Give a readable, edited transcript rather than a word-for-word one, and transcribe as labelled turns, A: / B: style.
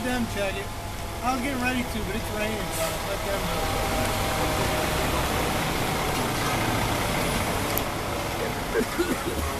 A: let them check it. I was getting ready to, but it's raining, so let them know.